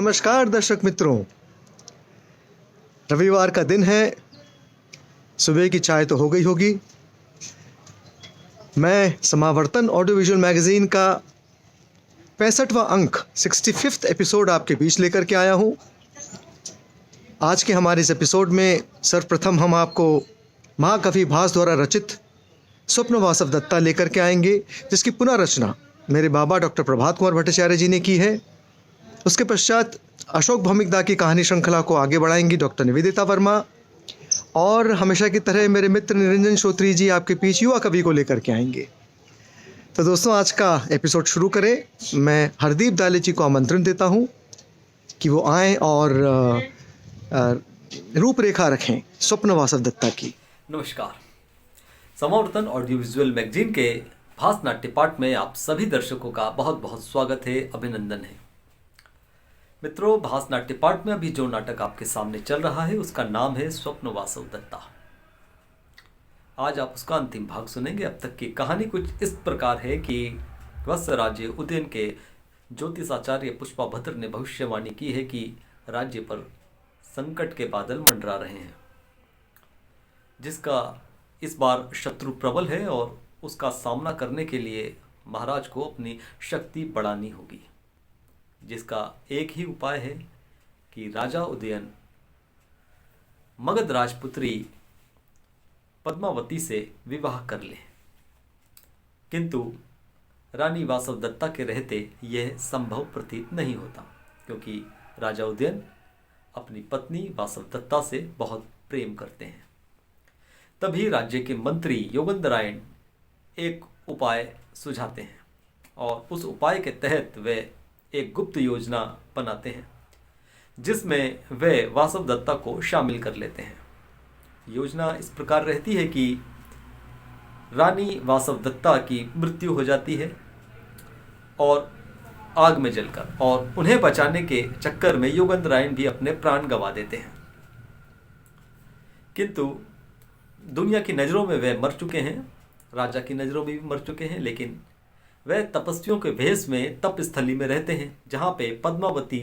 नमस्कार दर्शक मित्रों। रविवार का दिन है, सुबह की चाय तो हो गई होगी। मैं समावर्तन ऑडियो विजुअल मैगजीन का 65वां अंक 65th एपिसोड आपके बीच लेकर के आया हूँ। आज के हमारे इस एपिसोड में सर्वप्रथम हम आपको महाकवि भास द्वारा रचित स्वप्न वासव दत्ता लेकर के आएंगे, जिसकी पुनर्रचना मेरे बाबा डॉक्टर प्रभात कुमार भट्टाचार्य जी ने की है। उसके पश्चात अशोक भौमिकदा की कहानी श्रृंखला को आगे बढ़ाएंगी डॉक्टर निवेदिता वर्मा, और हमेशा की तरह मेरे मित्र निरंजन श्रोत्री जी आपके बीच युवा कवि को लेकर के आएंगे। तो दोस्तों, आज का एपिसोड शुरू करें। मैं हरदीप दाले जी को आमंत्रण देता हूं कि वो आएँ और रूपरेखा रखें स्वप्न वासव दत्ता की। नमस्कार। समावर्तन ऑडियो विजुअल मैगजीन के भास नाट्य पाठ में आप सभी दर्शकों का बहुत बहुत स्वागत है, अभिनंदन है। मित्रों, भास नाट्य पाठ में अभी जो नाटक आपके सामने चल रहा है उसका नाम है स्वप्न वासव दत्ता। आज आप उसका अंतिम भाग सुनेंगे। अब तक की कहानी कुछ इस प्रकार है कि वत्स राज्य उदयन के ज्योतिषाचार्य पुष्पाभद्र ने भविष्यवाणी की है कि राज्य पर संकट के बादल मंडरा रहे हैं, जिसका इस बार शत्रु प्रबल है और उसका सामना करने के लिए महाराज को अपनी शक्ति बढ़ानी होगी, जिसका एक ही उपाय है कि राजा उदयन मगध राजपुत्री पद्मावती से विवाह कर ले। किंतु रानी वासव दत्ता के रहते यह संभव प्रतीत नहीं होता, क्योंकि राजा उदयन अपनी पत्नी वासव दत्ता से बहुत प्रेम करते हैं। तभी राज्य के मंत्री योगेंद्रायण एक उपाय सुझाते हैं और उस उपाय के तहत वे एक गुप्त योजना बनाते हैं, जिसमें वे वासव दत्ता को शामिल कर लेते हैं। योजना इस प्रकार रहती है कि रानी वासव दत्ता की मृत्यु हो जाती है और आग में जलकर, और उन्हें बचाने के चक्कर में योगेंद्रायण भी अपने प्राण गंवा देते हैं। किंतु दुनिया की नज़रों में वे मर चुके हैं, राजा की नज़रों में भी मर चुके हैं, लेकिन वे तपस्वियों के भेष में तप स्थली में रहते हैं, जहाँ पे पद्मावती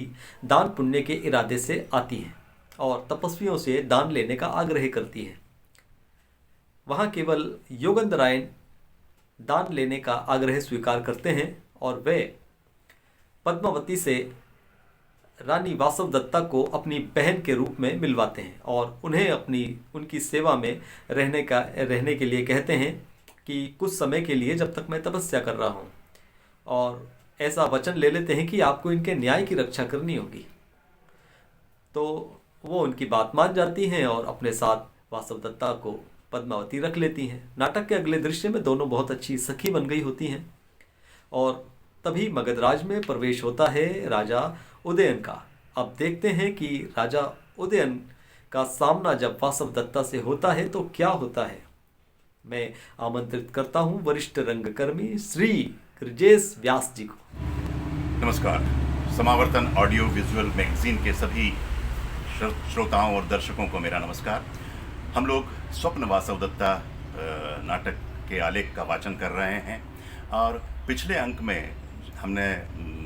दान पुण्य के इरादे से आती है और तपस्वियों से दान लेने का आग्रह करती है। वहाँ केवल योगेंद्रायण दान लेने का आग्रह स्वीकार करते हैं और वे पद्मावती से रानी वासव दत्ता को अपनी बहन के रूप में मिलवाते हैं और उन्हें उनकी सेवा में रहने के लिए कहते हैं कि कुछ समय के लिए, जब तक मैं तपस्या कर रहा हूँ, और ऐसा वचन ले लेते हैं कि आपको इनके न्याय की रक्षा करनी होगी। तो वो उनकी बात मान जाती हैं और अपने साथ वासव दत्ता को पद्मावती रख लेती हैं। नाटक के अगले दृश्य में दोनों बहुत अच्छी सखी बन गई होती हैं और तभी मगधराज में प्रवेश होता है राजा उदयन का। अब देखते हैं कि राजा उदयन का सामना जब वासव दत्ता से होता है तो क्या होता है। मैं आमंत्रित करता हूं वरिष्ठ रंगकर्मी श्री कृजेश व्यास जी को। नमस्कार। समावर्तन ऑडियो विजुअल मैगजीन के सभी श्रोताओं और दर्शकों को मेरा नमस्कार। हम लोग स्वप्न वासव दत्ता नाटक के आलेख का वाचन कर रहे हैं और पिछले अंक में हमने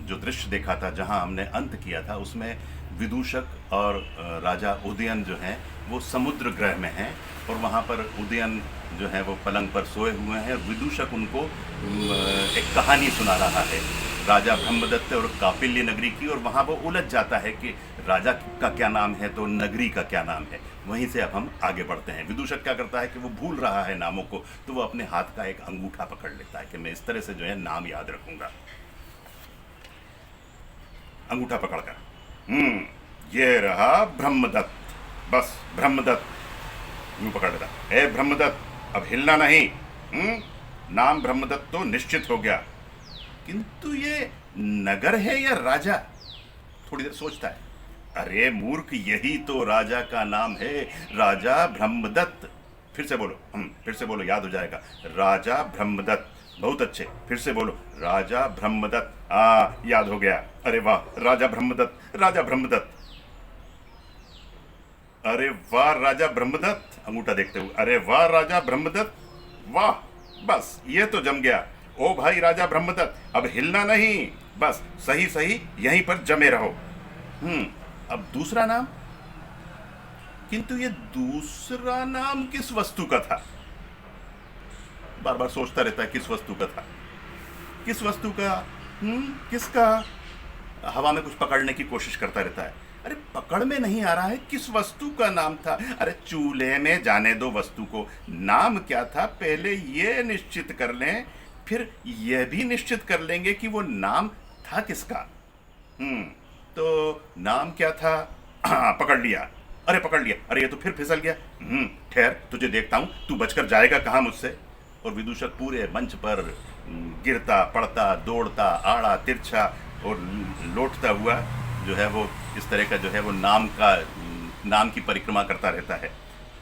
जो दृश्य देखा था, जहां हमने अंत किया था, उसमें विदूषक और राजा उदयन जो हैं वो समुद्र ग्रह में हैं और वहाँ पर उदयन जो है वो पलंग पर सोए हुए हैं। विदूषक उनको एक कहानी सुना रहा है राजा ब्रह्मदत्त और कापिल्य नगरी की, और वहाँ वो उलझ जाता है कि राजा का क्या नाम है तो नगरी का क्या नाम है। वहीं से अब हम आगे बढ़ते हैं। विदूषक क्या करता है कि वो भूल रहा है नामों को, तो वो अपने हाथ का एक अंगूठा पकड़ लेता है कि मैं इस तरह से जो है नाम याद रखूंगा। अंगूठा पकड़कर ये रहा ब्रह्मदत्त, बस ब्रह्मदत्त यूं पकड़ लेता। ए ब्रह्मदत्त, अब हिलना नहीं। नाम ब्रह्मदत्त तो निश्चित हो गया, किंतु ये नगर है या राजा? थोड़ी देर सोचता है। अरे मूर्ख, यही तो राजा का नाम है, राजा ब्रह्मदत्त। फिर से बोलो, याद हो जाएगा। राजा ब्रह्मदत्त। बहुत अच्छे, फिर से बोलो, राजा ब्रह्मदत्त। याद हो गया। अरे वाह, राजा ब्रह्मदत्त, राजा ब्रह्मदत्त। अरे वाह राजा ब्रह्मदत्त, अंगूठा देखते हुए, अरे वाह राजा ब्रह्मदत्त, वाह, बस ये तो जम गया। ओ भाई राजा ब्रह्मदत्त, अब हिलना नहीं, बस सही सही यहीं पर जमे रहो। अब दूसरा नाम, किंतु ये दूसरा नाम किस वस्तु का था? बार बार सोचता रहता है किस वस्तु का था, किस वस्तु का, किसका? हवा में कुछ पकड़ने की कोशिश करता रहता है। अरे पकड़ में नहीं आ रहा है, किस वस्तु का नाम था? अरे चूल्हे में जाने दो वस्तु को, नाम क्या था पहले ये निश्चित कर लें, फिर यह भी निश्चित कर लेंगे कि वो नाम था किसका। तो नाम क्या था? पकड़ लिया, अरे पकड़ लिया, अरे ये तो फिर फिसल गया। ठहर, तुझे देखता हूं, तू बचकर जाएगा कहां मुझसे। और विदूषक पूरे मंच पर गिरता पड़ता, दौड़ता, आड़ा तिरछा और लौटता हुआ जो है वो इस तरह का जो है वो नाम की परिक्रमा करता रहता है।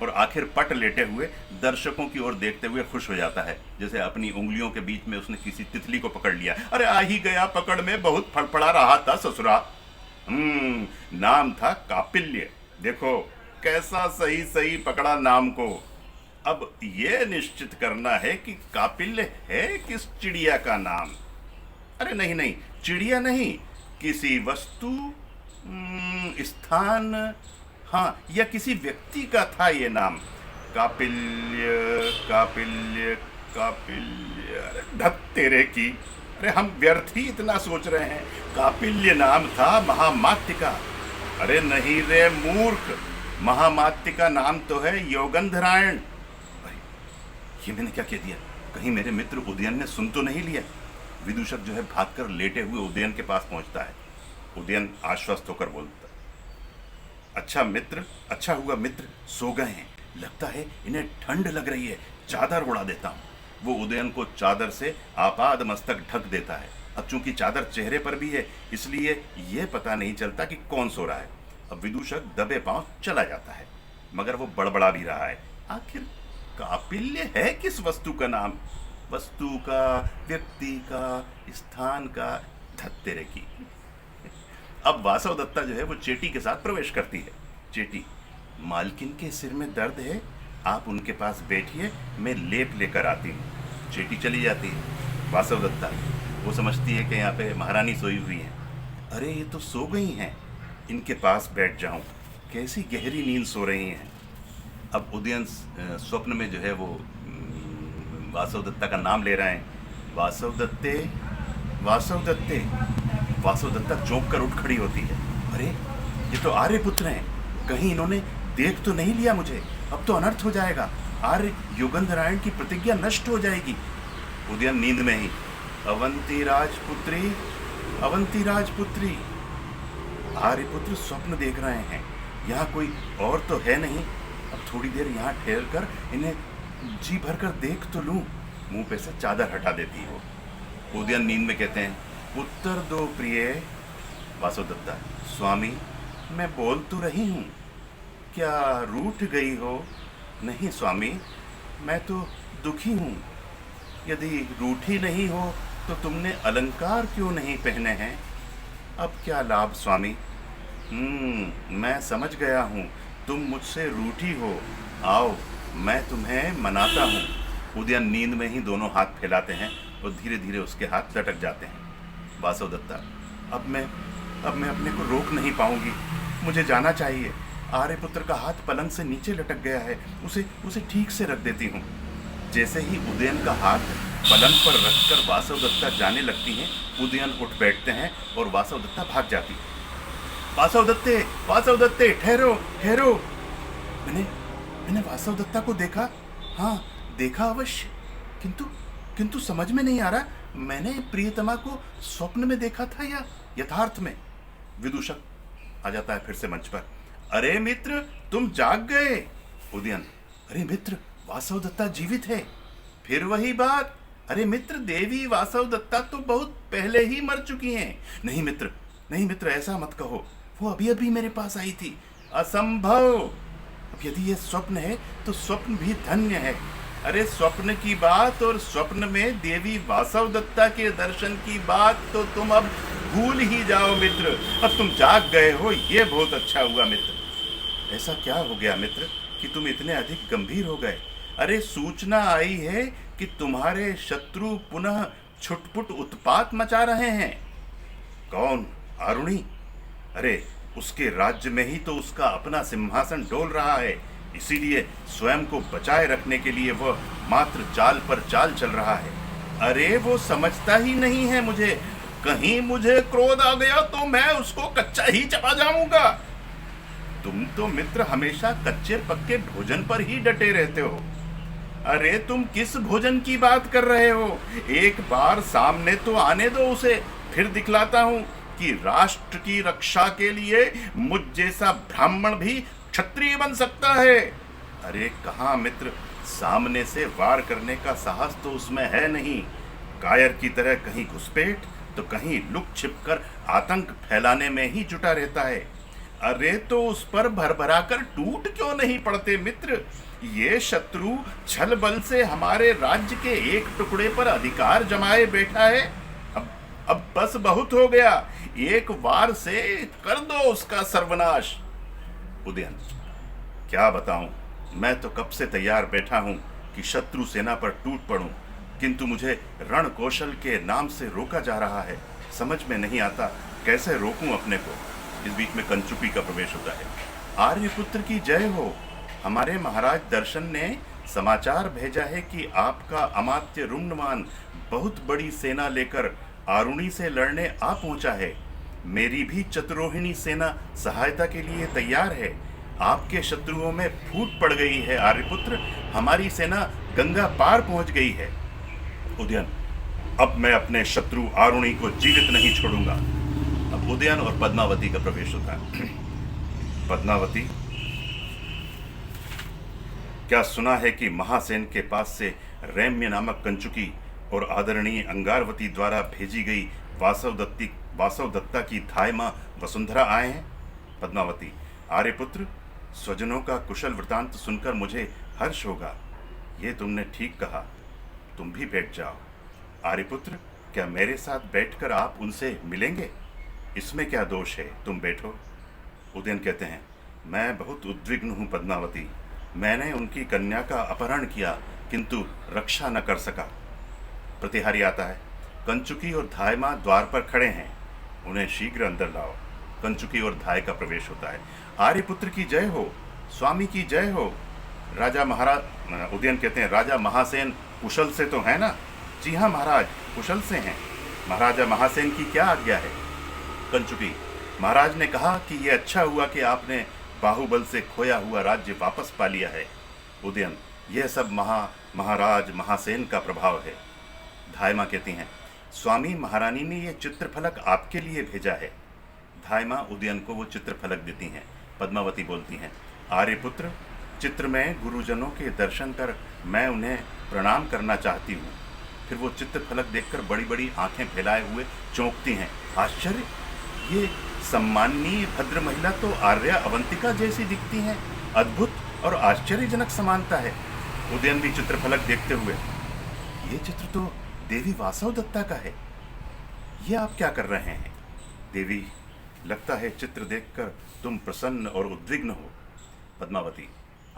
और आखिर पट लेटे हुए दर्शकों की ओर देखते हुए खुश हो जाता है, जैसे अपनी उंगलियों के बीच में उसने किसी तितली को पकड़ लिया। अरे आ ही गया पकड़ में, बहुत फड़फड़ा रहा था ससुरा। नाम था कापिल्य। देखो कैसा सही सही पकड़ा नाम को। अब यह निश्चित करना है कि कापिल्य है किस चिड़िया का नाम। अरे नहीं नहीं, चिड़िया नहीं, किसी वस्तु, स्थान, हाँ, या किसी व्यक्ति का था ये नाम। कापिल्य कापिल्य कापिल्य, अरे ढक तेरे की, अरे हम व्यर्थ ही इतना सोच रहे हैं। कापिल्य नाम था महामात्य का। अरे नहीं रे मूर्ख, महामात्य का नाम तो है योगंधरायण। ये मैंने क्या कह दिया? कहीं मेरे मित्र उदयन ने सुन तो नहीं लिया? विदूषक जो है भागकर लेटे हुए उदयन के पास पहुंचता है। उदयन आश्वस्त होकर बोलता, अच्छा मित्र, अच्छा हुआ मित्र सो गए हैं, लगता है इन्हें ठंड लग रही है, चादर उड़ा देता हूं। वो उदयन को चादर से आपाद मस्तक ढक देता है। अब चूंकि चादर चेहरे पर भी है, इसलिए यह पता नहीं चलता कि कौन सो रहा है। अब विदूषक दबे पांव चला जाता है, मगर वो बड़बड़ा भी रहा है। आखिर कापिल्य है किस वस्तु का नाम? वस्तु का, व्यक्ति का, स्थान का, धत्तेरे की। अब वासवदत्ता जो है वो चेटी के साथ प्रवेश करती है। चेटी, मालकिन के सिर में दर्द है, आप उनके पास बैठिए, मैं लेप लेकर आती हूँ। चेटी चली जाती है। वासवदत्ता, वो समझती है कि यहाँ पे महारानी सोई हुई है। अरे ये तो सो गई हैं, इनके पास बैठ जाऊं, कैसी गहरी नींद सो रही हैं। अब उदयन स्वप्न में जो है वो वासवदत्ता का नाम ले रहे हैं। वासवदत्ते, वासवदत्ते। वासवदत्ता चौंक कर उठ खड़ी होती है। अरे ये तो आर्यपुत्र हैं, कहीं इन्होंने देख तो नहीं लिया मुझे? अब तो अनर्थ हो जाएगा, आर्य योगंधरायण की प्रतिज्ञा नष्ट हो जाएगी। उदयन नींद में ही, अवंती राजपुत्री, अवंती राजपुत्री। आर्यपुत्र स्वप्न देख रहे हैं, यहाँ कोई और तो है नहीं। अब थोड़ी देर यहाँ ठहर कर इन्हें जी भर कर देख तो लूं। मुंह पे से चादर हटा देती हो। उदयन नींद में कहते हैं, उत्तर दो प्रिय। वासवदत्ता, स्वामी मैं बोल तो रही हूँ, क्या रूठ गई हो? नहीं स्वामी, मैं तो दुखी हूँ। यदि रूठी नहीं हो तो तुमने अलंकार क्यों नहीं पहने हैं? अब क्या लाभ स्वामी? मैं समझ गया हूँ, तुम मुझसे रूठी हो। आओ मैं तुम्हें मनाता हूँ। उदयन नींद में ही दोनों हाथ फैलाते हैं और धीरे धीरे उसके हाथ लटक जाते हैं। वासवदत्ता, अब मैं अपने को रोक नहीं पाऊंगी, मुझे जाना चाहिए। आर्यपुत्र का हाथ पलंग से नीचे लटक गया है, उसे ठीक से रख देती हूँ। जैसे ही उदयन का हाथ पलंग पर रखकर वासवदत्ता जाने लगती हैं, उदयन उठ बैठते हैं और वासवदत्ता भाग जाती है। वासवदत्ते, वासवदत्ते, ठहरो ठहरो। मैंने वासवदत्ता को देखा, हाँ देखा अवश्य, किंतु समझ में नहीं आ रहा, मैंने प्रियतमा को स्वप्न में देखा था या यथार्थ में? विदूषक आ जाता है फिर से मंच पर। अरे मित्र, तुम जाग गए। उदयन, अरे मित्र, वासवदत्ता जीवित है। फिर वही बात, अरे मित्र, देवी वासवदत्ता तो बहुत पहले ही मर चुकी हैं। नहीं मित्र, नहीं मित्र, ऐसा मत कहो, वो अभी अभी मेरे पास आई थी। असंभव। अब यदि ये स्वप्न है तो स्वप्न भी धन्य है। अरे स्वप्न की बात और स्वप्न में देवी वासवदत्ता के दर्शन की बात तो तुम अब भूल ही जाओ मित्र। अब तुम जाग गए हो, ये बहुत अच्छा हुआ मित्र। ऐसा क्या हो गया मित्र कि तुम इतने अधिक गंभीर हो गए? अरे सूचना आई है कि तुम्हारे शत्रु पुनः छुटपुट उत्पात मचा रहे हैं। कौन? आरुणी? अरे उसके राज्य में ही तो उसका अपना सिंहासन डोल रहा है, इसीलिए स्वयं को बचाए रखने के लिए वह मात्र चाल पर चाल चल रहा है। अरे वो समझता ही नहीं है मुझे, कहीं मुझे क्रोध आ गया तो मैं उसको कच्चा ही चबा जाऊंगा। तुम तो मित्र हमेशा कच्चे पक्के भोजन पर ही डटे रहते हो। अरे तुम किस भोजन की बात कर रहे हो? एक बार सामने तो आने दो उसे, फिर दिखलाता हूं कि राष्ट्र की रक्षा के लिए मुझ जैसा ब्राह्मण भी क्षत्रिय बन सकता है। अरे कहाँ मित्र, सामने से वार करने का साहस तो उसमें है नहीं। कायर की तरह कहीं घुसपैठ तो कहीं लुक छिप कर आतंक फैलाने में ही जुटा रहता है। अरे तो उस पर भरभरा कर टूट क्यों नहीं पड़ते मित्र? ये शत्रु छल बल से हमारे राज्य के एक टुकड़े पर अधिकार जमाए बैठा है। अब बस बहुत हो गया, एक वार से कर दो उसका सर्वनाश। उदयन, क्या बताऊं, मैं तो कब से तैयार बैठा हूं कि शत्रु सेना पर टूट पड़ूं, किंतु मुझे रण कौशल के नाम से रोका जा रहा है। समझ में नहीं आता कैसे रोकूं अपने को। इस बीच में कंचुकी का प्रवेश होता है। आर्यपुत्र की जय हो। हमारे महाराज दर्शन ने समाचार भेजा है कि आपका अमात्य रुम्नवान बहुत बड़ी सेना लेकर आरुणी से लड़ने आ पहुंचा है। मेरी भी चतुरोहिणी सेना सहायता के लिए तैयार है। आपके शत्रुओं में फूट पड़ गई है आर्यपुत्र, हमारी सेना गंगा पार पहुंच गई है। उदयन, अब मैं अपने शत्रु आरुणी को जीवित नहीं छोड़ूंगा। अब उदयन और पद्मावती का प्रवेश होता है। पद्मावती, क्या सुना है कि महासेन के पास से रैम्य नामक कंचुकी और आदरणीय अंगारवती द्वारा भेजी गई वासव दत्ता की धाय मां वसुंधरा आए हैं? पद्मावती, आर्यपुत्र, स्वजनों का कुशल वृतांत सुनकर मुझे हर्ष होगा। ये तुमने ठीक कहा, तुम भी बैठ जाओ। आर्यपुत्र, क्या मेरे साथ बैठकर आप उनसे मिलेंगे? इसमें क्या दोष है, तुम बैठो। उदयन कहते हैं, मैं बहुत उद्विग्न हूँ पद्मावती। मैंने उनकी कन्या का अपहरण किया किंतु रक्षा न कर सका। प्रतिहारी आता है। कंचुकी और धाय मां द्वार पर खड़े हैं, उन्हें शीघ्र अंदर लाओ। कंचुकी और धाय का प्रवेश होता है। आर्यपुत्र की जय हो, स्वामी की जय हो। राजा महाराज, उदयन कहते हैं, राजा महासेन कुशल से तो है ना? जी हाँ महाराज, कुशल से हैं। महाराजा महासेन की क्या आज्ञा है? कंचुकी, महाराज ने कहा कि यह अच्छा हुआ कि आपने बाहुबल से खोया हुआ राज्य वापस पा लिया है। उदयन, यह सब महाराज महासेन का प्रभाव है। धायमा कहती हैं, स्वामी महारानी ने यह चित्रफलक आपके लिए भेजा है। धायमा उदयन को वो चित्रफलक देती हैं। पद्मावती बोलती हैं, आर्यपुत्र, चित्र में गुरुजनों के दर्शन कर मैं उन्हें प्रणाम करना चाहती हूँ। फिर वो चित्रफलक देखकर बड़ी बड़ी आंखें फैलाए हुए चौंकती हैं। आश्चर्य, ये सम्माननीय भद्र महिला तो आर्या अवंतिका जैसी दिखती हैं। अद्भुत और आश्चर्यजनक समानता है। उदयन भी चित्रफलक देखते हुए, ये चित्र तो देवी वासव दत्ता का है। ये आप क्या कर रहे हैं? देवी, लगता है चित्र देखकर तुम प्रसन्न और उद्विग्न हो। पद्मावती,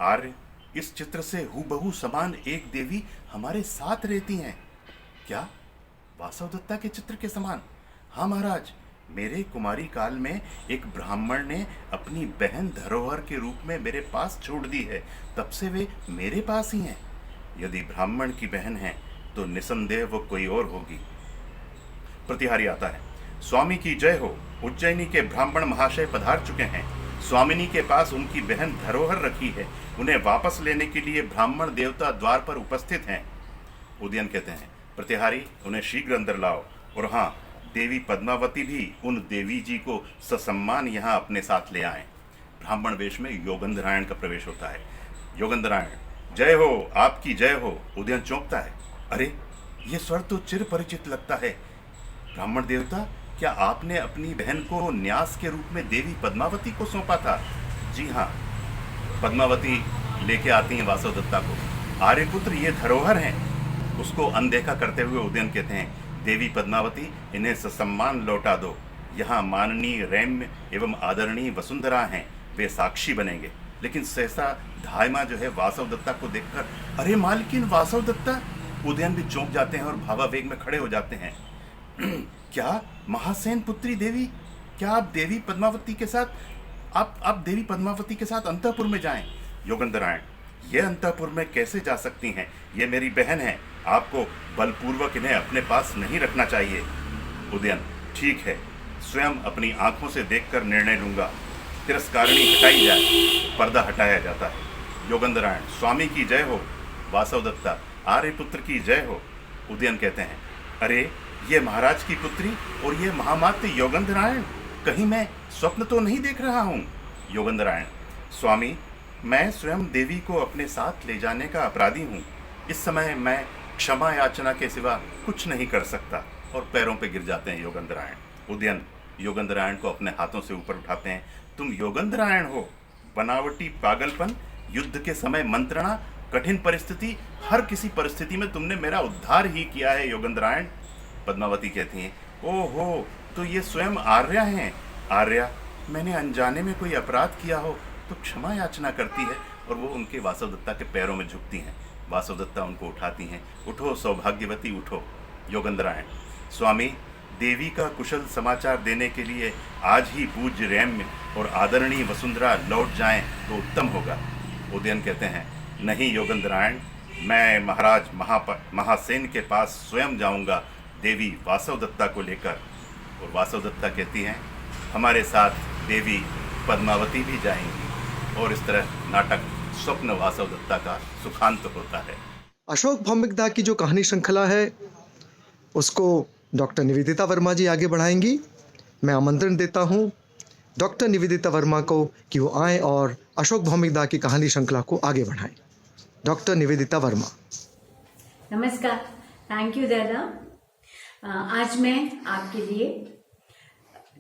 आर्य, इस चित्र से हूबहू समान एक देवी हमारे साथ रहती हैं। क्या? वासव दत्ता के चित्र के समान? हाँ महाराज, मेरे कुमारी काल में एक ब्राह्मण ने अपनी बहन धरोहर के रूप में मेरे पास छोड़ दी है, तब से वे मेरे पास ही हैं। यदि ब्राह्मण की बहन है तो निसंदेह वो कोई और होगी। प्रतिहारी आता है, स्वामी की जय हो। उज्जैनी के ब्राह्मण महाशय पधार चुके हैं। स्वामिनी के पास उनकी बहन धरोहर रखी है, उन्हें वापस लेने के लिए ब्राह्मण देवता द्वार पर उपस्थित हैं। उदयन कहते हैं, प्रतिहारी, उन्हें शीघ्र अंदर लाओ। और हाँ, देवी पद्मावती भी उन देवी जी को ससम्मान यहाँ अपने साथ ले आए। ब्राह्मण वेश में योगंधरायण का प्रवेश होता है। योगंधरायण, जय हो, आपकी जय हो। उदयन चौंकता है, अरे ये स्वर तो चिर परिचित लगता है। ब्राह्मण देवता, क्या आपने अपनी बहन को न्यास के रूप में देवी पद्मावती को सौंपा था? जी हाँ। पद्मावती लेके आती हैं वासव दत्ता को। आर्यपुत्र, ये धरोहर हैं। उसको अनदेखा करते हुए उदयन कहते हैं, देवी पद्मावती, इन्हें ससम्मान लौटा दो। यहाँ माननीय रैम्य एवं आदरणीय वसुंधरा हैं, वे साक्षी बनेंगे। लेकिन सहसा धायमा जो है वासव दत्ता को देखकर, अरे मालकिन वासव दत्ता। उदयन भी चौंक जाते हैं और भावावेग में खड़े हो जाते हैं। क्या महासेन पुत्री देवी, क्या आप देवी पद्मावती के साथ आप देवी पद्मावती के साथ अंतःपुर में जाएं? योगेंद्रायण, ये अंतःपुर में कैसे जा सकती हैं? ये मेरी बहन है, आपको बलपूर्वक इन्हें अपने पास नहीं रखना चाहिए। उदयन, ठीक है, स्वयं अपनी आंखों से देखकर निर्णय लूंगा। तिरस्कारिणी हटाई जाए, पर्दा हटाया जाता है। योगेंद्रायण, स्वामी की जय हो। वासवदत्ता, आर्यपुत्र की जय हो। उदयन कहते हैं, अरे ये महाराज की पुत्री और ये महामात्य योगेंद्रायण, कहीं मैं स्वप्न तो नहीं देख रहा हूँ? योगेंद्रायण, स्वामी, मैं स्वयं देवी को अपने साथ ले जाने का अपराधी हूँ। इस समय मैं क्षमा याचना के सिवा कुछ नहीं कर सकता। और पैरों पे गिर जाते हैं योगेंद्रायण। उदयन योगेंद्रायण को अपने हाथों से ऊपर उठाते हैं। तुम योगेंद्रायण हो? बनावटी पागलपन, युद्ध के समय मंत्रणा, कठिन परिस्थिति, हर किसी परिस्थिति में तुमने मेरा उद्धार ही किया है योगेंद्रायण। पद्मावती कहती हैं, ओहो, तो ये स्वयं आर्या हैं। आर्या, मैंने अनजाने में कोई अपराध किया हो तो क्षमा याचना करती है और वो उनके वासवदत्ता के पैरों में झुकती हैं। वासवदत्ता उनको उठाती हैं। उठो सौभाग्यवती, उठो। योगेंद्रायण, स्वामी, देवी का कुशल समाचार देने के लिए आज ही पूज्य रैम्य और आदरणीय वसुंधरा लौट जाएं तो उत्तम होगा। उदयन कहते हैं, नहीं योगेंद्रायण, मैं महाराज महासेन के पास स्वयं जाऊंगा देवी वासवदत्ता को लेकर। और वासवदत्ता कहती हैं, हमारे साथ देवी पद्मावती भी जाएंगी। और इस तरह नाटक स्वप्न वासवदत्ता का सुखांत होता है। अशोक भौमिकदा की जो कहानी श्रृंखला है उसको डॉक्टर निवेदिता वर्मा जी आगे बढ़ाएंगी। मैं आमंत्रण देता हूँ डॉक्टर निवेदिता वर्मा को कि वो आएँ और अशोक भौमिकदा की कहानी श्रृंखला को आगे बढ़ाएं। डॉक्टर निवेदिता वर्मा। नमस्कार, थैंक यू दादा। आज मैं आपके लिए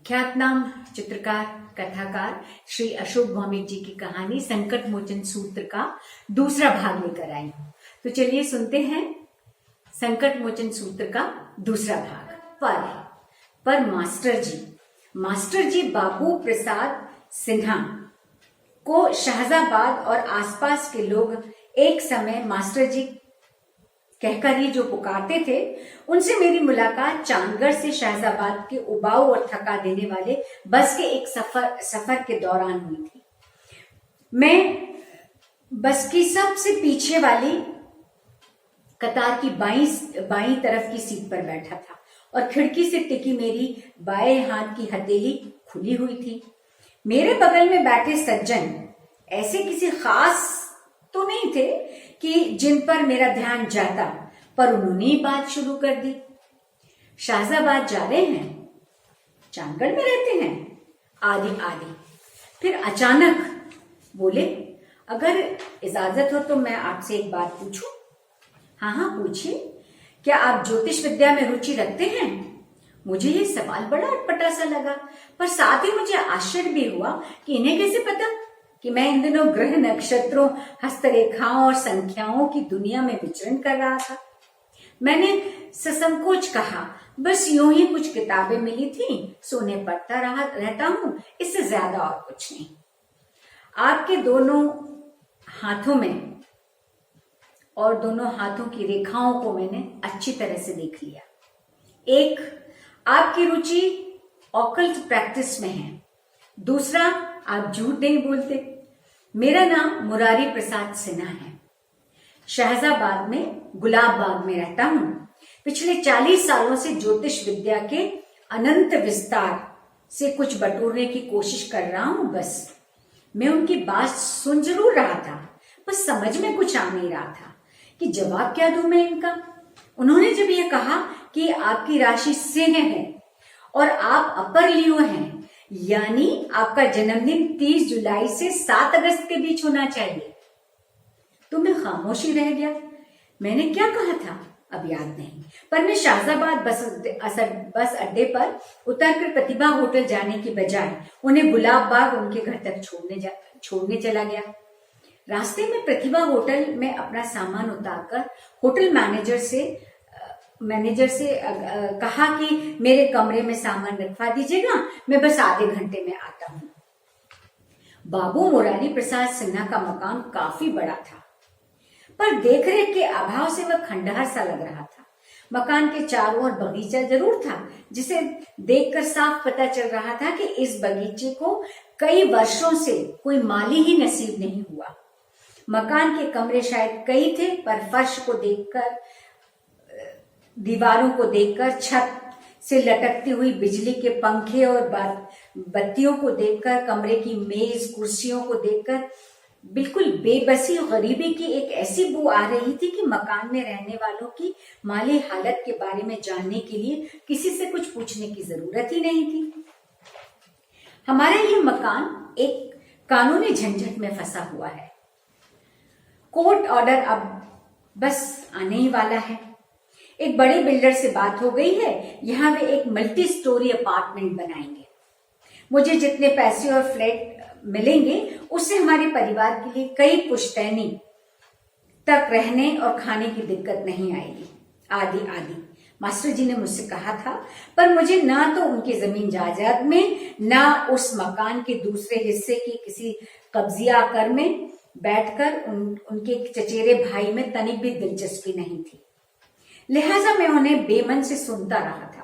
ख्यातनाम चित्रकार कथाकार श्री अशोक भौमिक जी की कहानी संकट मोचन सूत्र का दूसरा भाग लेकर आई हूँ। तो चलिए सुनते हैं संकट मोचन सूत्र का दूसरा भाग। पर मास्टर जी बाबू प्रसाद सिन्हा को शाहजाबाद और आसपास के लोग एक समय मास्टर जी कहकर ही जो पुकारते थे, उनसे मेरी मुलाकात चांदगढ़ से शाहजाबाद के उबाऊ और थका देने वाले बस के एक सफर के दौरान हुई थी। मैं बस की सबसे पीछे वाली कतार की बाईं तरफ की सीट पर बैठा था और खिड़की से टिकी मेरी बाएं हाथ की हथेली खुली हुई थी। मेरे बगल में बैठे सज्जन ऐसे किसी खास तो नहीं थे कि जिन पर मेरा ध्यान जाता, पर उन्होंने ही बात शुरू कर दी। शाहजाबाद जा रहे हैं, चांदगढ़ में रहते हैं, आदि। फिर अचानक बोले, अगर इजाजत हो तो मैं आपसे एक बात पूछूं? हाँ पूछिए। क्या आप ज्योतिष विद्या में रुचि रखते हैं? मुझे ये सवाल बड़ा अटपटा सा लगा, पर साथ ही मुझे आश्चर्य भी हुआ कि इन्हें कैसे पता कि मैं इन दिनों ग्रह नक्षत्रों, हस्तरेखाओं और संख्याओं की दुनिया में विचरण कर रहा था। मैंने ससंकोच कहा, बस यूं ही कुछ किताबें मिली थी, सोने पढ़ता रहता हूँ, इससे ज्यादा और कुछ नहीं। आपके दोनों हाथों में और दोनों हाथों की रेखाओं को मैंने अच्छी तरह से देख लिया। एक, आपकी रुचि ऑकल्ट प्रैक्टिस में है। दूसरा, आप झूठ नहीं बोलते। मेरा नाम मुरारी प्रसाद सिन्हा है। शाहजाबाद में गुलाब बाग में रहता हूँ। पिछले 40 सालों से ज्योतिष विद्या के अनंत विस्तार से कुछ बटोरने की कोशिश कर रहा हूँ। बस मैं उनकी बात सुन जरूर रहा था, बस समझ में कुछ आ नहीं रहा था कि जवाब क्या दूं मैं इनका। उन्होंने जब यह कहा कि आपकी राशि सिंह है और आप अपर लियो हैं, यानी आपका जन्मदिन 30 जुलाई से 7 अगस्त के बीच होना चाहिए, तो मैं खामोशी रह गया। मैंने क्या कहा था अब याद नहीं, पर मैं शाहजाबाद बस अड्डे पर उतरकर प्रतिभा होटल जाने की बजाय उन्हें गुलाब बाग उनके घर तक छोड़ने चला गया। रास्ते में प्रतिभा होटल में अपना सामान उतारकर होटल मैनेजर से कहा कि मेरे कमरे में सामान रखवा दीजिएगा, मैं बस आधे घंटे में आता हूँ। बाबू मुरारी प्रसाद सिन्हा का मकान काफी बड़ा था, पर देखरेख के अभाव से वह खंडहर सा लग रहा था। मकान के चारों ओर बगीचा जरूर था, जिसे देखकर साफ पता चल रहा था कि इस बगीचे को कई वर्षों से कोई माली ही नसीब नहीं हुआ। मकान के कमरे शायद कई थे, पर फर्श को देखकर, दीवारों को देखकर, छत से लटकती हुई बिजली के पंखे और बत्तियों को देखकर, कमरे की मेज कुर्सियों को देखकर बिल्कुल बेबसी और गरीबी की एक ऐसी बू आ रही थी कि मकान में रहने वालों की माली हालत के बारे में जानने के लिए किसी से कुछ पूछने की जरूरत ही नहीं थी। हमारा यह मकान एक कानूनी झंझट में फंसा हुआ है। कोर्ट ऑर्डर अब बस आने ही वाला है। एक बड़े बिल्डर से बात हो गई है, यहां वे एक मल्टी स्टोरी अपार्टमेंट बनाएंगे। मुझे जितने पैसे और फ्लैट मिलेंगे उससे हमारे परिवार के लिए कई पुश्तैनी तक रहने और खाने की दिक्कत नहीं आएगी, आदि आदि मास्टर जी ने मुझसे कहा था। पर मुझे ना तो उनकी जमीन जायदाद में, ना उस मकान के दूसरे हिस्से की किसी कब्जिया कर में बैठकर उनके चचेरे भाई में तनिक भी दिलचस्पी नहीं थी। लिहाजा मैं उन्हें बेमन से सुनता रहा था।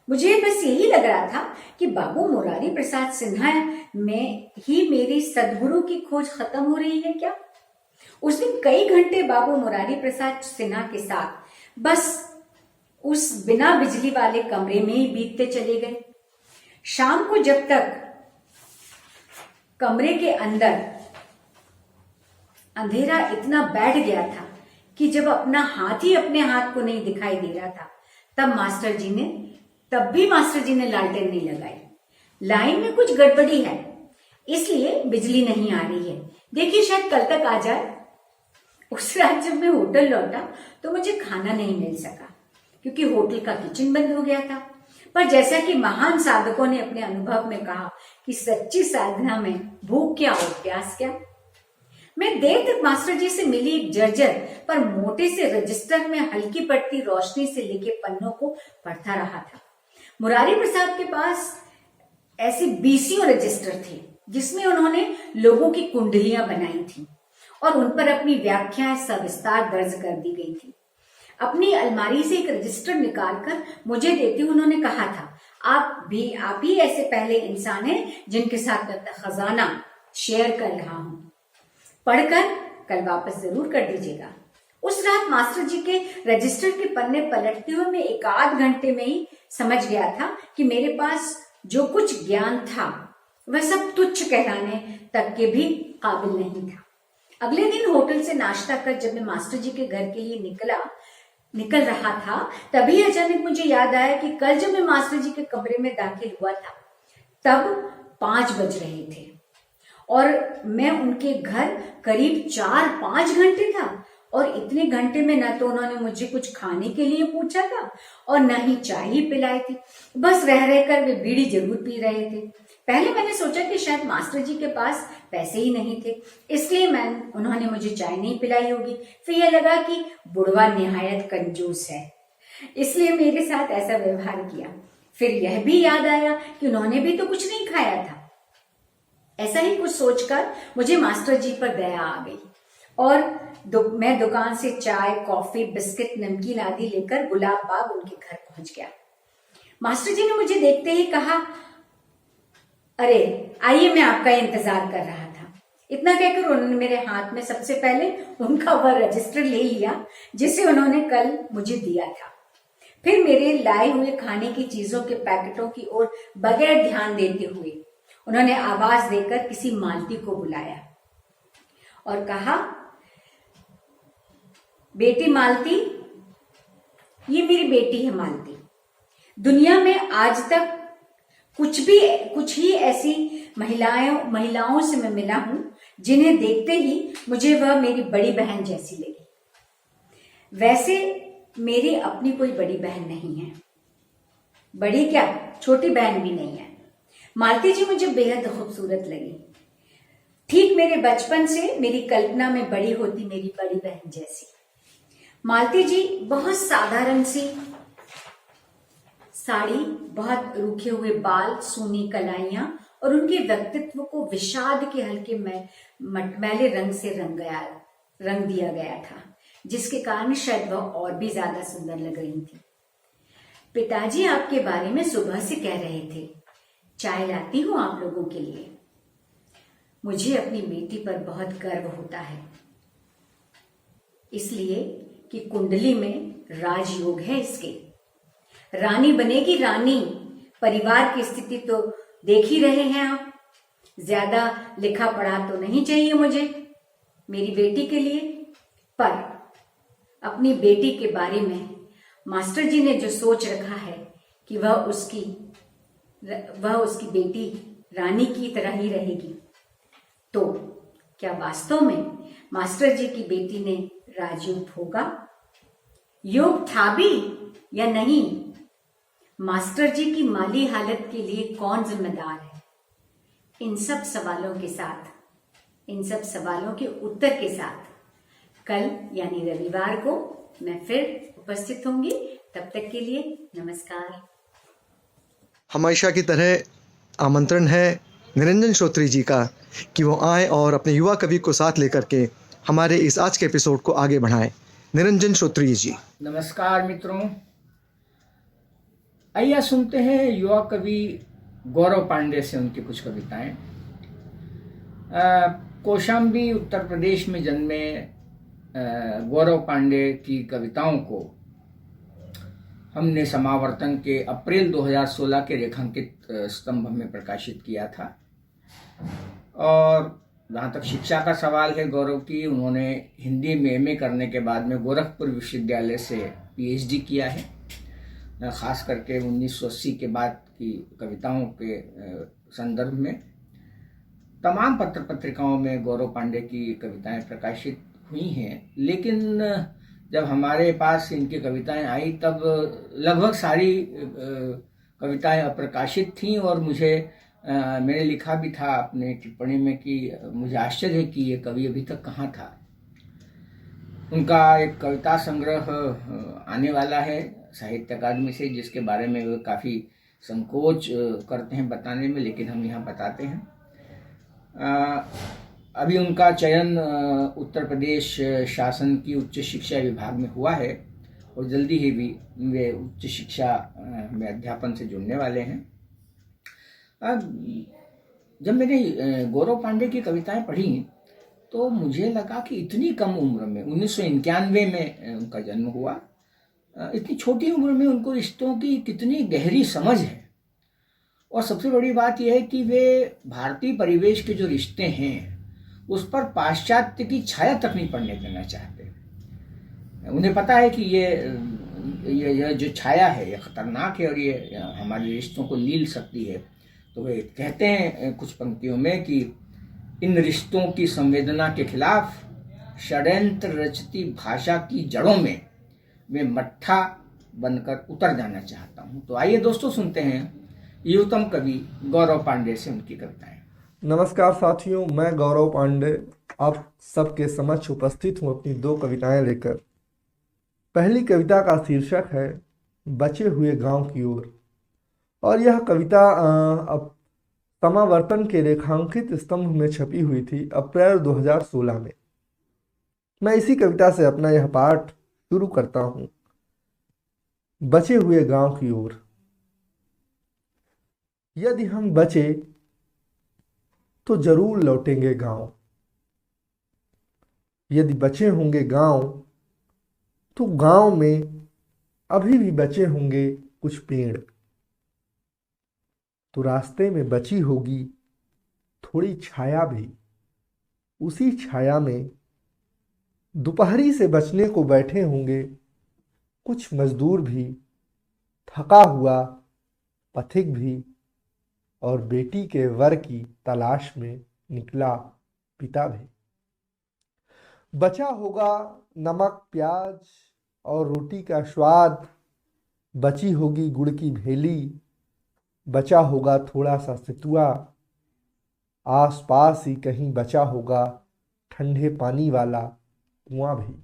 मुझे बस यही लग रहा था कि बाबू मुरारी प्रसाद सिन्हा में ही मेरी सद्गुरु की खोज खत्म हो रही है क्या। उस दिन कई घंटे बाबू मुरारी प्रसाद सिन्हा के साथ बस उस बिना बिजली वाले कमरे में ही बीतते चले गए। शाम को जब तक कमरे के अंदर अंधेरा इतना बैठ गया था कि जब अपना हाथ ही अपने हाथ को नहीं दिखाई दे रहा था, तब भी मास्टर जी ने लालटेन नहीं लगाई। लाइन में कुछ गड़बड़ी है, इसलिए बिजली नहीं आ रही है। देखिए शायद कल तक आ जाए। उस रात जब मैं होटल लौटा तो मुझे खाना नहीं मिल सका, क्योंकि होटल का किचन बंद हो गया था। पर जैसा कि महान साधकों ने अपने अनुभव में कहा कि सच्ची साधना में भूख क्या और प्यास क्या। मैं देर तक मास्टर जी से मिली एक जर्जर पर मोटे से रजिस्टर में हल्की पड़ती रोशनी से लिखे पन्नों को पढ़ता रहा था। मुरारी प्रसाद के पास ऐसे 20 रजिस्टर थे जिसमें उन्होंने लोगों की कुंडलियां बनाई थी और उन पर अपनी व्याख्याएं सविस्तार दर्ज कर दी गई थी। अपनी अलमारी से एक रजिस्टर निकालकर मुझे देते हुए उन्होंने कहा था, आप ही ऐसे पहले इंसान हैं जिनके साथ मैं खजाना शेयर कर रहा हूं। पढ़कर कल वापस जरूर कर दीजिएगा। उस रात मास्टर जी के रजिस्टर के पन्ने पलटते हुए मैं एक आध घंटे में ही समझ गया था कि मेरे पास जो कुछ ज्ञान था वह सब तुच्छ कहलाने तक के भी काबिल नहीं था। अगले दिन होटल से नाश्ता कर जब मैं मास्टर जी के घर के लिए निकल रहा था, तभी अचानक मुझे याद आया कि कल जब मैं मास्टर जी के कमरे में दाखिल हुआ था तब 5 बज रहे थे और मैं उनके घर करीब 4-5 घंटे था। और इतने घंटे में न तो उन्होंने मुझे कुछ खाने के लिए पूछा था और न ही चाय ही पिलाई थी। बस रह रहकर वे बीड़ी जरूर पी रहे थे। पहले मैंने सोचा कि शायद मास्टर जी के पास पैसे ही नहीं थे, इसलिए उन्होंने मुझे चाय नहीं पिलाई होगी। फिर यह लगा कि बुढ़वा निहायत कंजूस है, इसलिए मेरे साथ ऐसा व्यवहार किया। फिर यह भी याद आया कि उन्होंने भी तो कुछ नहीं खाया था। ऐसा ही कुछ सोचकर मुझे मास्टर जी पर दया आ गई और मैं दुकान से चाय, कॉफी, बिस्किट, नमकीन आदि लेकर गुलाब बाग उनके घर पहुंच गया। मास्टर जी ने मुझे देखते ही कहा, अरे आइए, मैं आपका इंतजार कर रहा था। इतना कहकर उन्होंने मेरे हाथ में सबसे पहले उनका वह रजिस्टर ले लिया जिसे उन्होंने कल मुझे दिया था। फिर मेरे लाए हुए खाने की चीजों के पैकेटों की ओर बगैर ध्यान देते हुए उन्होंने आवाज देकर किसी मालती को बुलाया और कहा, बेटी मालती, ये मेरी बेटी है मालती। दुनिया में आज तक कुछ ही ऐसी महिलाओं से मैं मिला हूं जिन्हें देखते ही मुझे वह मेरी बड़ी बहन जैसी लगी। वैसे मेरी अपनी कोई बड़ी बहन नहीं है, बड़ी क्या छोटी बहन भी नहीं है। मालती जी मुझे बेहद खूबसूरत लगी, ठीक मेरे बचपन से मेरी कल्पना में बड़ी होती मेरी बड़ी बहन जैसी। मालती जी बहुत साधारण सी साड़ी, बहुत रूखे हुए बाल, सूनी कलाइयां और उनके व्यक्तित्व को विषाद के हल्के मटमैले रंग से रंग दिया गया था। जिसके कारण शायद वह और भी ज्यादा सुंदर लग रही थी। पिताजी आपके बारे में सुबह से कह रहे थे, चाय लाती हूं आप लोगों के लिए। मुझे अपनी बेटी पर बहुत गर्व होता है, इसलिए कि कुंडली में राजयोग है इसके। रानी बनेगी रानी। परिवार की स्थिति तो देख ही रहे हैं आप। ज्यादा लिखा पढ़ा तो नहीं चाहिए मुझे मेरी बेटी के लिए, पर अपनी बेटी के बारे में मास्टर जी ने जो सोच रखा है कि वह उसकी बेटी रानी की तरह ही रहेगी, तो क्या वास्तव में मास्टर जी की बेटी ने राजयोग भोगा? योग था भी या नहीं? मास्टर जी की माली हालत के लिए कौन जिम्मेदार है? इन सब सवालों के साथ, इन सब सवालों के उत्तर के साथ कल यानी रविवार को मैं फिर उपस्थित होंगी। तब तक के लिए नमस्कार। हमेशा की तरह आमंत्रण है निरंजन श्रोत्री जी का कि वो आए और अपने युवा कवि को साथ लेकर के हमारे इस आज के एपिसोड को आगे बढ़ाएं। निरंजन श्रोत्री जी। नमस्कार मित्रों, आइए सुनते हैं युवा कवि गौरव पांडे से उनकी कुछ कविताएं। कौशाम्बी उत्तर प्रदेश में जन्मे गौरव पांडे की कविताओं को हमने समावर्तन के अप्रैल 2016 के रेखांकित स्तंभ में प्रकाशित किया था। और जहाँ तक शिक्षा का सवाल है गौरव की, उन्होंने हिंदी में एमए करने के बाद में गोरखपुर विश्वविद्यालय से पीएचडी किया है। ख़ास करके 1980 के बाद की कविताओं के संदर्भ में तमाम पत्र पत्रिकाओं में गौरव पांडे की कविताएं प्रकाशित हुई हैं। लेकिन जब हमारे पास इनकी कविताएं आई तब लगभग सारी कविताएं अप्रकाशित थीं और मैंने लिखा भी था अपने टिप्पणी में कि मुझे आश्चर्य है कि ये कवि अभी तक कहाँ था। उनका एक कविता संग्रह आने वाला है साहित्य अकादमी से, जिसके बारे में वे काफ़ी संकोच करते हैं बताने में, लेकिन हम यहाँ बताते हैं। अभी उनका चयन उत्तर प्रदेश शासन की उच्च शिक्षा विभाग में हुआ है और जल्दी ही भी वे उच्च शिक्षा में अध्यापन से जुड़ने वाले हैं। जब मैंने गौरव पांडे की कविताएं पढ़ी तो मुझे लगा कि इतनी कम उम्र में, 1991 में उनका जन्म हुआ, इतनी छोटी उम्र में उनको रिश्तों की कितनी गहरी समझ है। और सबसे बड़ी बात यह है कि वे भारतीय परिवेश के जो रिश्ते हैं उस पर पाश्चात्य की छाया तक नहीं पड़ने देना चाहते। उन्हें पता है कि ये जो छाया है ये खतरनाक है और ये हमारे रिश्तों को लील सकती है। तो वे कहते हैं कुछ पंक्तियों में कि इन रिश्तों की संवेदना के खिलाफ षड्यंत्र रचती भाषा की जड़ों में मैं मट्ठा बनकर उतर जाना चाहता हूँ। तो आइए दोस्तों सुनते हैं युवतम कवि गौरव पांडे से उनकी कविताएं। नमस्कार साथियों, मैं गौरव पांडे आप सबके समक्ष उपस्थित हूँ अपनी दो कविताएं लेकर। पहली कविता का शीर्षक है बचे हुए गांव की ओर, और यह कविता अब समावर्तन के रेखांकित स्तंभ में छपी हुई थी अप्रैल 2016 में। मैं इसी कविता से अपना यह पाठ शुरू करता हूँ। बचे हुए गांव की ओर। यदि हम बचे तो जरूर लौटेंगे गांव। यदि बचे होंगे गांव तो गांव में अभी भी बचे होंगे कुछ पेड़। तो रास्ते में बची होगी थोड़ी छाया भी। उसी छाया में दोपहरी से बचने को बैठे होंगे कुछ मजदूर भी, थका हुआ पथिक भी, और बेटी के वर की तलाश में निकला पिता भी। बचा होगा नमक प्याज और रोटी का स्वाद, बची होगी गुड़ की भेली, बचा होगा थोड़ा सा सितुआ, आसपास ही कहीं बचा होगा ठंडे पानी वाला कुआं भी।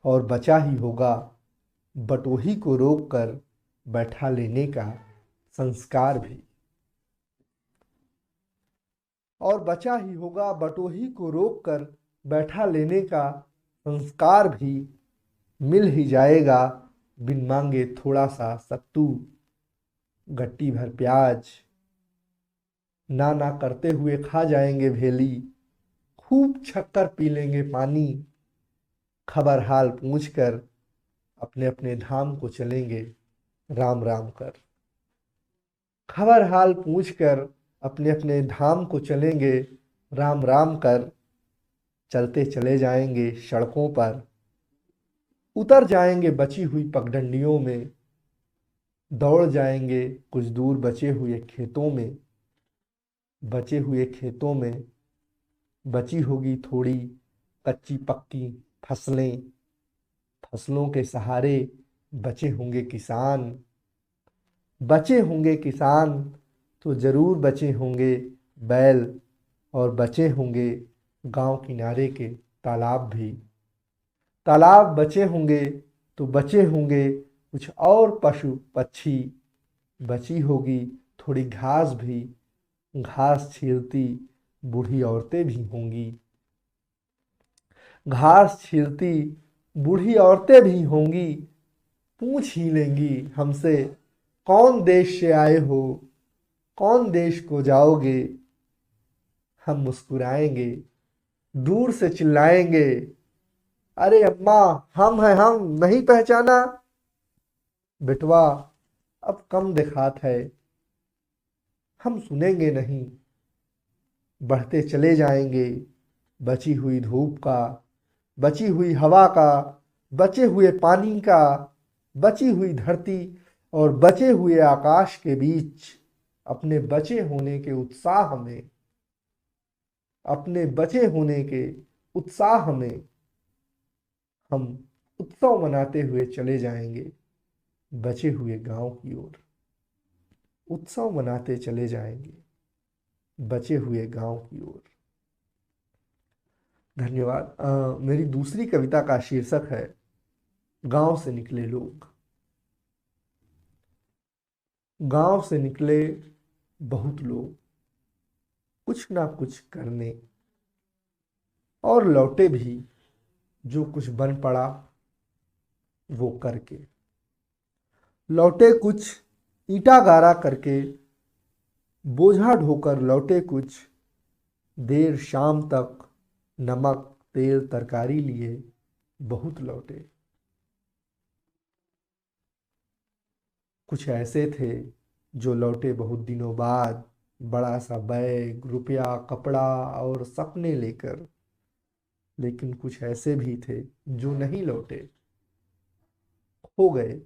और बचा ही होगा बटोही को रोककर बैठा लेने का संस्कार भी। और बचा ही होगा बटोही को रोककर बैठा लेने का संस्कार भी मिल ही जाएगा। बिन मांगे थोड़ा सा सत्तू, गट्टी भर प्याज, ना ना करते हुए खा जाएंगे भेली, खूब छक्कर पी लेंगे पानी, खबर हाल पूछकर अपने अपने धाम को चलेंगे राम राम कर। खबर हाल पूछकर अपने अपने धाम को चलेंगे राम राम कर। चलते चले जाएंगे सड़कों पर, उतर जाएंगे बची हुई पगडंडियों में, दौड़ जाएंगे कुछ दूर बचे हुए खेतों में। बचे हुए खेतों में बची होगी थोड़ी कच्ची पक्की फसलें, फसलों के सहारे बचे होंगे किसान। बचे होंगे किसान तो जरूर बचे होंगे बैल, और बचे होंगे गांव किनारे के तालाब भी। तालाब बचे होंगे तो बचे होंगे कुछ और पशु पक्षी। बची होगी थोड़ी घास भी, घास छीलती बूढ़ी औरतें भी होंगी। घास छीलती बूढ़ी औरतें भी होंगी, पूछ ही लेंगी हमसे कौन देश से आए हो, कौन देश को जाओगे। हम मुस्कुराएंगे, दूर से चिल्लाएंगे, अरे अम्मा हम हैं, हम नहीं पहचाना। बेटवा अब कम दिखात है, हम सुनेंगे नहीं। बढ़ते चले जाएंगे बची हुई धूप का, बची हुई हवा का, बचे हुए पानी का, बची हुई धरती और बचे हुए आकाश के बीच। अपने बचे होने के उत्साह में, अपने बचे होने के उत्साह में हम उत्सव मनाते हुए चले जाएंगे बचे हुए गांव की ओर। उत्सव मनाते चले जाएंगे बचे हुए गांव की ओर। धन्यवाद। मेरी दूसरी कविता का शीर्षक है गांव से निकले लोग। गांव से निकले बहुत लोग कुछ ना कुछ करने, और लौटे भी जो कुछ बन पड़ा वो करके। लौटे कुछ ईंटा गारा करके, बोझा ढोकर लौटे कुछ, देर शाम तक नमक तेल तरकारी लिए बहुत लौटे। कुछ ऐसे थे जो लौटे बहुत दिनों बाद, बड़ा सा बैग, रुपया, कपड़ा और सपने लेकर। लेकिन कुछ ऐसे भी थे जो नहीं लौटे, खो गए।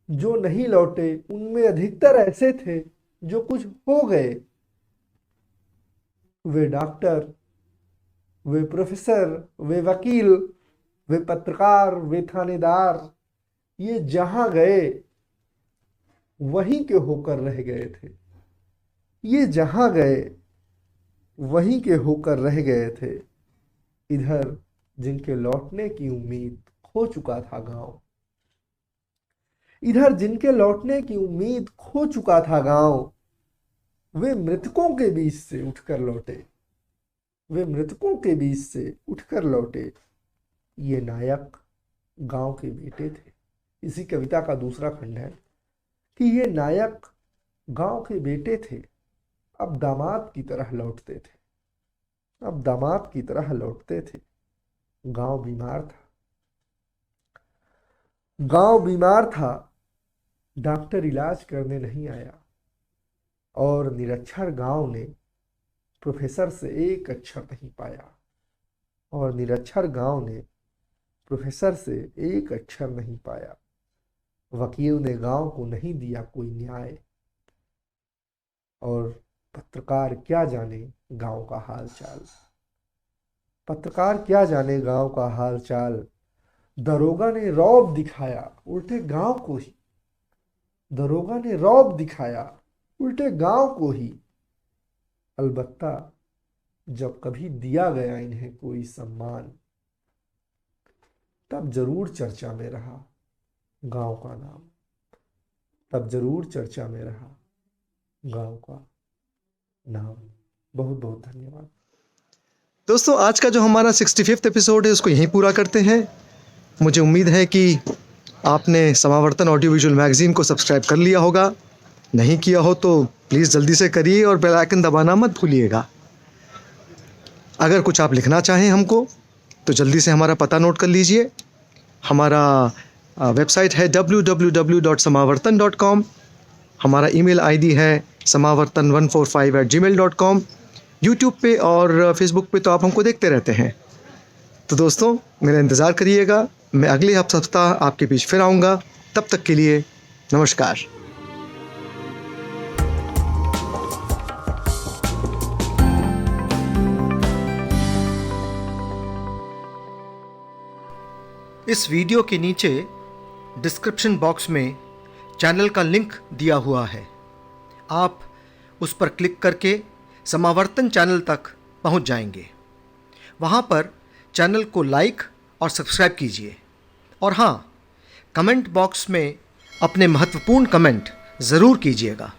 जो नहीं लौटे उनमें अधिकतर ऐसे थे जो कुछ हो गए। वे डॉक्टर, वे प्रोफेसर, वे वकील, वे पत्रकार, वे थानेदार, ये जहां गए वहीं के होकर रह गए थे। ये जहां गए वहीं के होकर रह गए थे। इधर जिनके लौटने की उम्मीद खो चुका था गांव, इधर जिनके लौटने की उम्मीद खो चुका था गांव, वे मृतकों के बीच से उठकर लौटे। वे मृतकों के बीच से उठकर लौटे। ये नायक गांव के बेटे थे। इसी कविता का दूसरा खंड है कि ये नायक गांव के बेटे थे, अब दामाद की तरह लौटते थे। अब दामाद की तरह लौटते थे। गांव बीमार था, गांव बीमार था। डॉक्टर इलाज करने नहीं आया, और निरक्षर गांव ने प्रोफेसर से एक अक्षर नहीं पाया। और निरक्षर गांव ने प्रोफेसर से एक अक्षर नहीं पाया। वकील ने गांव को नहीं दिया कोई न्याय, और पत्रकार क्या जाने गांव का हाल चाल। पत्रकार क्या जाने गांव का हाल चाल। दरोगा ने रौब दिखाया उल्टे गांव को ही। दरोगा ने रौब दिखाया उल्टे गांव को ही। अलबत्ता जब कभी दिया गया इन्हें कोई सम्मान, तब जरूर चर्चा में रहा गांव का नाम। तब जरूर चर्चा में रहा गांव का नाम। बहुत बहुत धन्यवाद। दोस्तों आज का जो हमारा 65th एपिसोड है उसको यहीं पूरा करते हैं। मुझे उम्मीद है कि आपने समावर्तन ऑडियो विजुअल मैगज़ीन को सब्सक्राइब कर लिया होगा। नहीं किया हो तो प्लीज़ जल्दी से करिए और बेल आइकन दबाना मत भूलिएगा। अगर कुछ आप लिखना चाहें हमको तो जल्दी से हमारा पता नोट कर लीजिए। हमारा वेबसाइट है www.samavartan.com। हमारा ईमेल आईडी है samavartan145@gmail.com। यूट्यूब पे और फेसबुक पे तो आप हमको देखते रहते हैं। तो दोस्तों मेरा इंतज़ार करिएगा। मैं अगले सप्ताह आपके बीच फिर आऊँगा। तब तक के लिए नमस्कार। इस वीडियो के नीचे डिस्क्रिप्शन बॉक्स में चैनल का लिंक दिया हुआ है। आप उस पर क्लिक करके समावर्तन चैनल तक पहुंच जाएंगे। वहां पर चैनल को लाइक और सब्सक्राइब कीजिए। और हाँ, कमेंट बॉक्स में अपने महत्वपूर्ण कमेंट ज़रूर कीजिएगा।